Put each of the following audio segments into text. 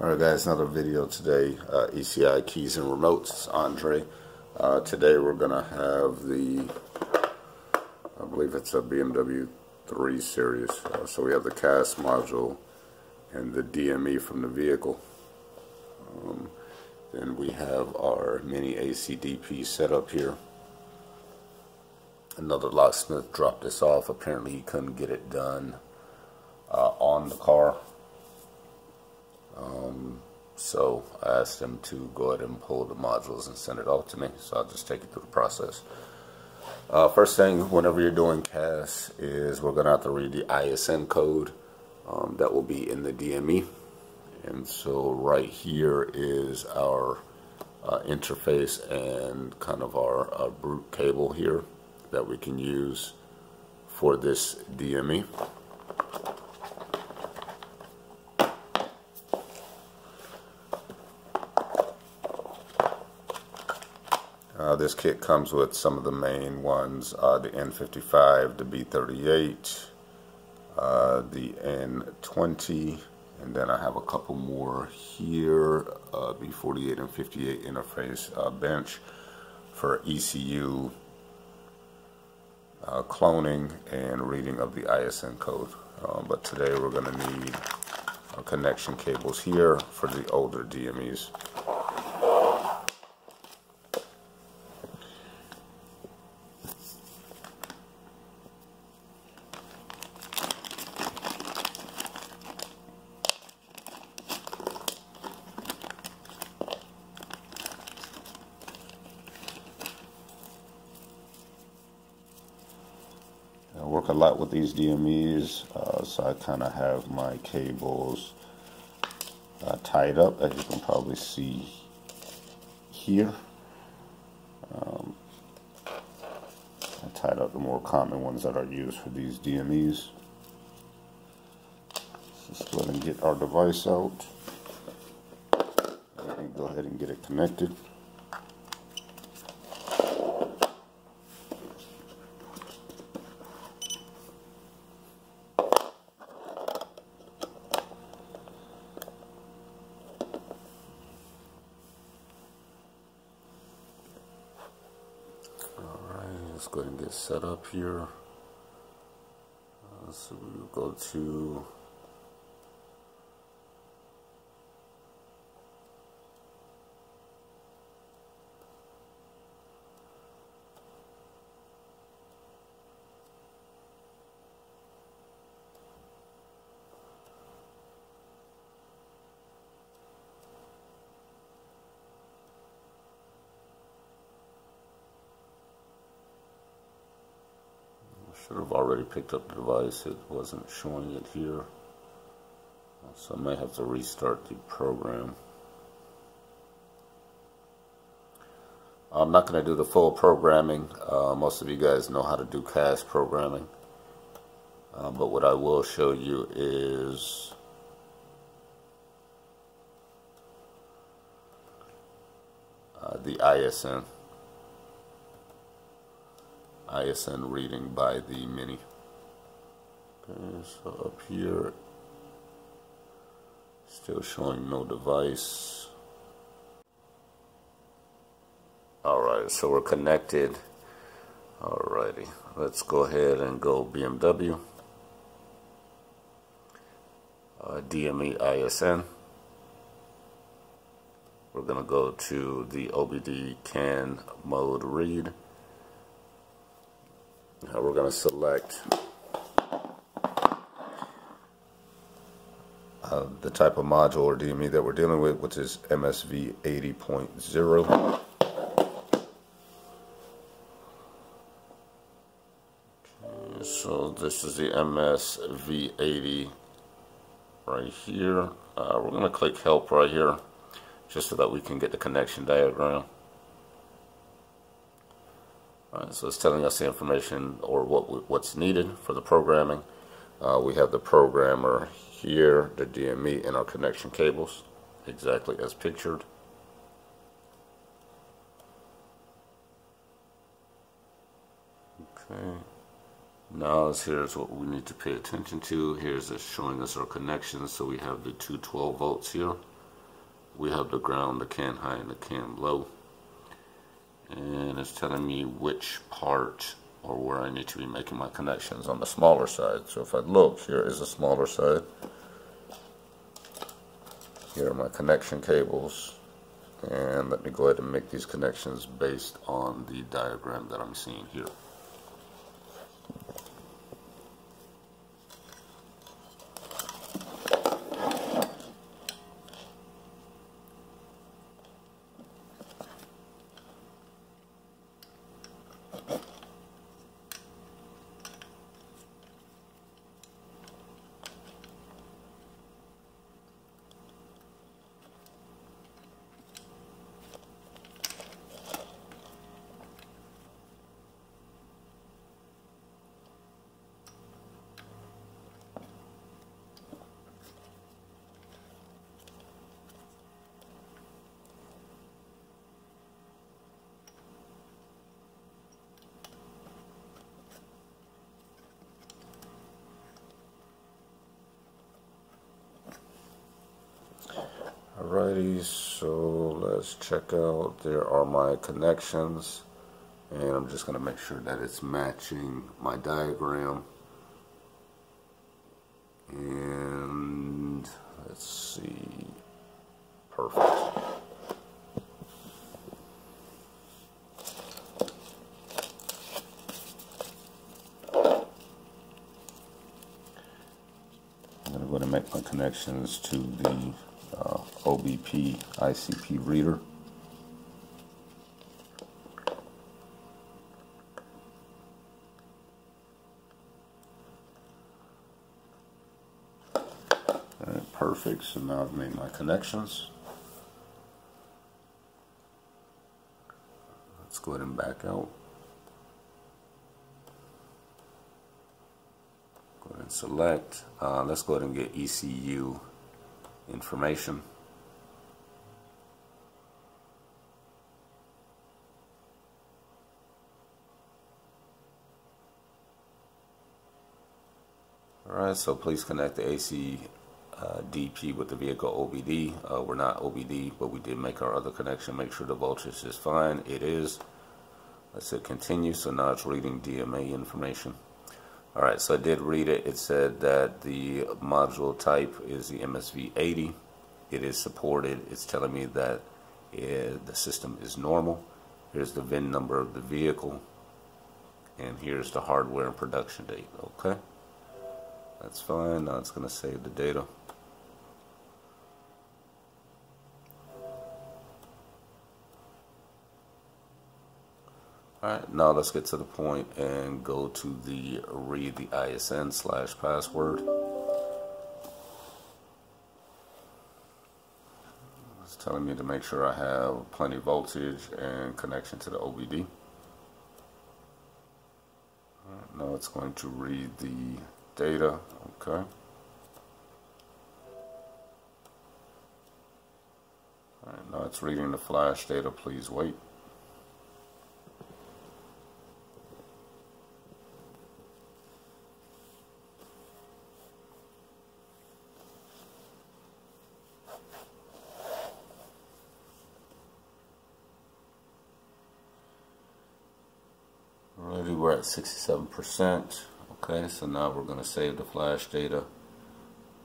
Alright guys, another video today, ECI keys and remotes. It's Andre. Today we're going to have I believe it's a BMW 3 Series. So we have the CAS module and the DME from the vehicle. Then we have our mini ACDP set up here. Another locksmith dropped this off. Apparently he couldn't get it done on the car. So I asked him to go ahead and pull the modules and send it off to me. So I'll just take you through the process. First thing, whenever you're doing CAS, is we're going to have to read the ISN code that will be in the DME. And so right here is our interface and kind of our brute cable here that we can use for this DME. This kit comes with some of the main ones, the N55, the B38, the N20, and then I have a couple more here, B48 and 58 interface bench for ECU cloning and reading of the ISN code. But today we're going to need connection cables here for the older DMEs. I work a lot with these DMEs, so I kind of have my cables tied up, as you can probably see here. I tied up the more common ones that are used for these DMEs. Let's go ahead and get our device out and go ahead and get it connected. Let's go ahead and get set up here. So we'll go to should have already picked up the device. It wasn't showing it here, so I may have to restart the program. I'm not going to do the full programming. Most of you guys know how to do CAS programming, but what I will show you is the ISN reading by the Mini. Okay, so up here, still showing no device. Alright, so we're connected. Alrighty, let's go ahead and go BMW, DME ISN. We're going to go to the OBD CAN mode read. We're going to select the type of module or DME that we're dealing with, which is MSV 80.0. Okay, so this is the MSV 80 right here. We're going to click help right here just so that we can get the connection diagram. Alright, so it's telling us the information or what's needed for the programming. We have the programmer here, the DME, and our connection cables, exactly as pictured. Okay, now here's what we need to pay attention to. Here's showing us our connections. So we have the 212 volts here. we have the ground, the can high, and the can low. And it's telling me which part or where I need to be making my connections on the smaller side. So if I look, here is a smaller side. Here are my connection cables. And let me go ahead and make these connections based on the diagram that I'm seeing here. Alrighty, so let's check out. There are my connections, and I'm just going to make sure that it's matching my diagram. And let's see, perfect. I'm going to go ahead and make my connections to the OBP ICP reader. Alright, perfect. So now I've made my connections. Let's go ahead and back out. Go ahead and select. Let's go ahead and get ECU information. Alright, so please connect the AC DP with the vehicle OBD. We're not OBD, but we did make our other connection. Make sure the voltage is fine. It is. Let's hit continue. So now it's reading DMA information. Alright, so I did read it. It said that the module type is the MSV80. It is supported. It's telling me that the system is normal. Here's the VIN number of the vehicle. And here's the hardware and production date. Okay. That's fine. Now it's going to save the data. Alright, now let's get to the point and go to the read the ISN/password. It's telling me to make sure I have plenty of voltage and connection to the OBD. Alright, now it's going to read the data. Okay. Alright, now it's reading the flash data. Please wait. Alrighty, we're at 67%. Okay, so now we're going to save the flash data.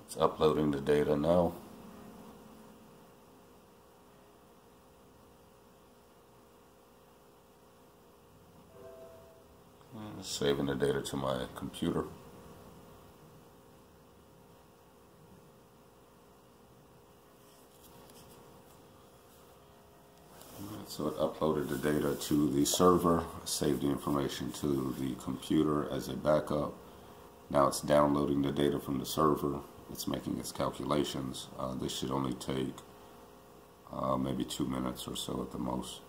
It's uploading the data now. And saving the data to my computer. So it uploaded the data to the server, saved the information to the computer as a backup. Now it's downloading the data from the server. It's making its calculations. This should only take maybe 2 minutes or so at the most.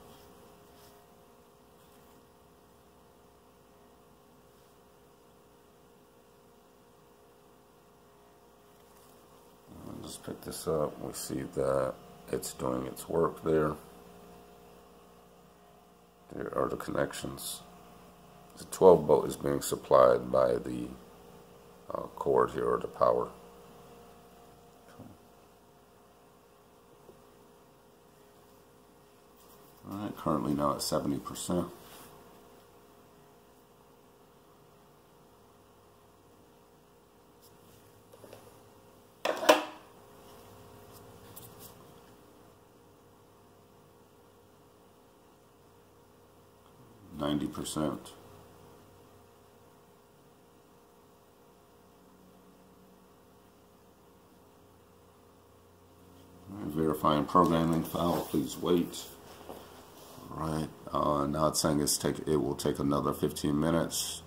Let's pick this up. We see that it's doing its work there. There are the connections. The 12 volt is being supplied by the cord here, or the power. currently now at 70%. %. Verifying programming file, please wait. Alright, now it's saying it will take another 15 minutes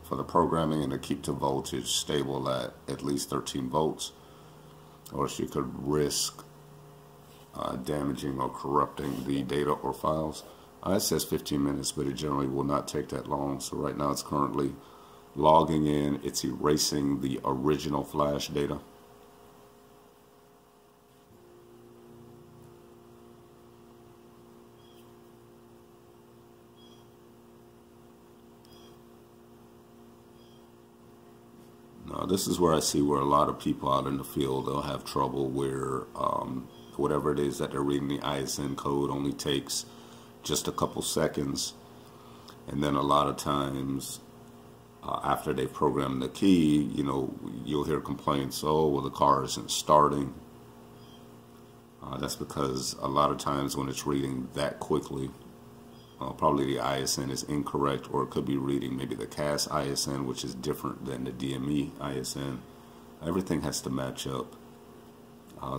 for the programming and to keep the voltage stable at least 13 volts, or else you could risk damaging or corrupting the data or files. It says 15 minutes, but it generally will not take that long. So right now it's currently logging in. It's erasing the original flash data. Now this is where I see where a lot of people out in the field, they'll have trouble where whatever it is that they're reading, the ISN code only takes just a couple seconds, and then a lot of times after they've programmed the key, you'll hear complaints, oh, well, the car isn't starting. That's because a lot of times when it's reading that quickly, probably the ISN is incorrect, or it could be reading maybe the CAS ISN, which is different than the DME ISN. Everything has to match up.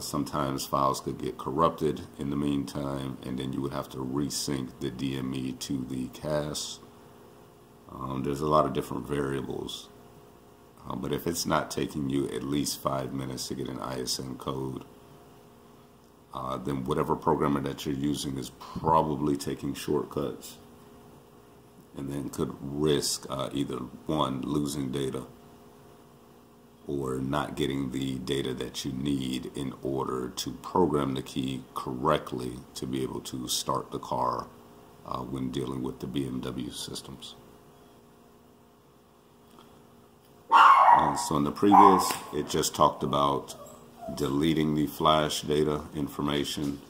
Sometimes files could get corrupted in the meantime, and then you would have to resync the DME to the CAS. There's a lot of different variables, but if it's not taking you at least 5 minutes to get an ISN code, then whatever programmer that you're using is probably taking shortcuts, and then could risk either one, losing data, or not getting the data that you need in order to program the key correctly to be able to start the car when dealing with the BMW systems. So in the previous, it just talked about deleting the flash data information.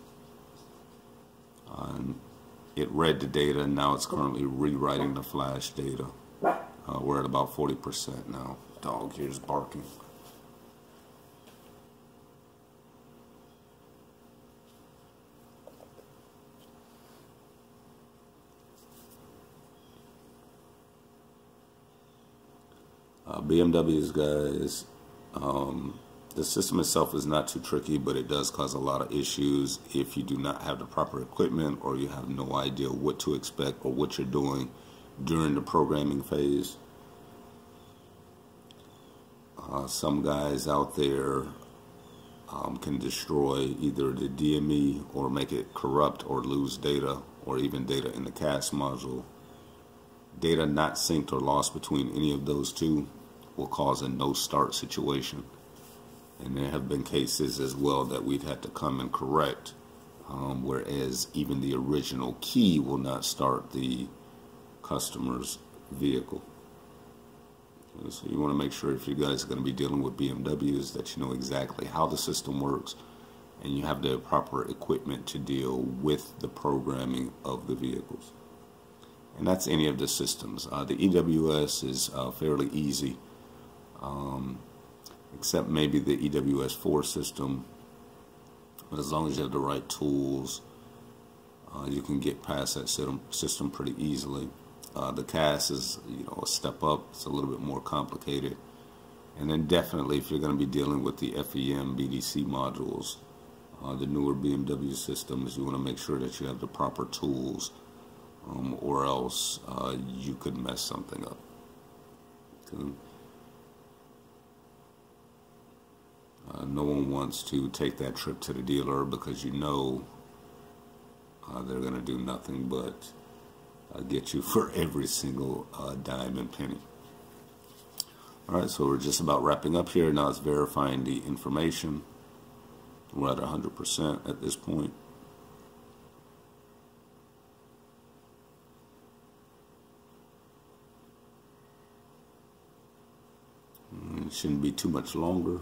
It read the data, and now it's currently rewriting the flash data. We're at about 40% now. Dog here's barking. BMW's guys, the system itself is not too tricky, but it does cause a lot of issues if you do not have the proper equipment, or you have no idea what to expect or what you're doing during the programming phase. Some guys out there can destroy either the DME or make it corrupt or lose data, or even data in the CAS module. Data not synced or lost between any of those two will cause a no start situation. And there have been cases as well that we've had to come and correct, whereas even the original key will not start the customer's vehicle. So you want to make sure, if you guys are going to be dealing with BMWs, that you know exactly how the system works, and you have the proper equipment to deal with the programming of the vehicles. And that's any of the systems. The EWS is fairly easy, except maybe the EWS4 system. But as long as you have the right tools, you can get past that system pretty easily. The CAS is, a step up. It's a little bit more complicated. And then definitely, if you're going to be dealing with the FEM BDC modules, the newer BMW systems, you want to make sure that you have the proper tools, or else you could mess something up. Okay. No one wants to take that trip to the dealer, because they're going to do nothing but get you for every single dime and penny. Alright, so we're just about wrapping up here. Now it's verifying the information. We're at 100% at this point. It shouldn't be too much longer.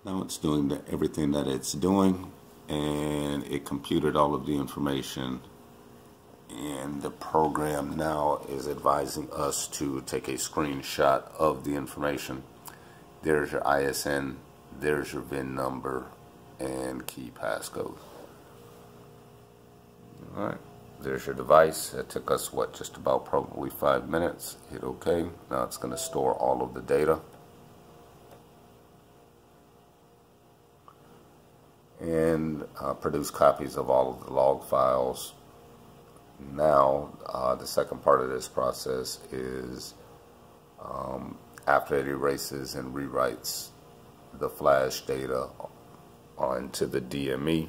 Now it's doing everything that it's doing, and it computed all of the information, and the program now is advising us to take a screenshot of the information. There's your ISN, there's your VIN number, and key passcode. Alright, there's your device. It took us, what, just about probably 5 minutes. Hit OK. Now it's going to store all of the data. And produce copies of all of the log files. Now, the second part of this process is after it erases and rewrites the flash data onto the DME,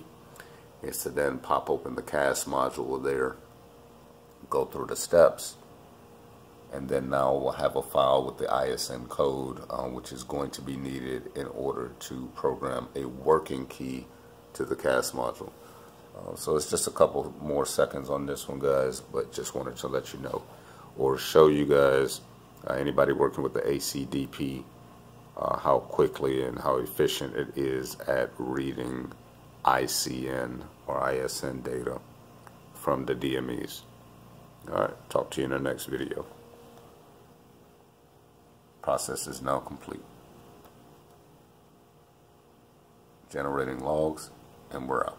is to then pop open the CAS module there, go through the steps, and then now we'll have a file with the ISN code, which is going to be needed in order to program a working key to the CAS module. So it's just a couple more seconds on this one, guys, but just wanted to let you know or show you guys, anybody working with the ACDP, how quickly and how efficient it is at reading ICN or ISN data from the DMEs. Alright, talk to you in the next video. Process is now complete. Generating logs, and we're out.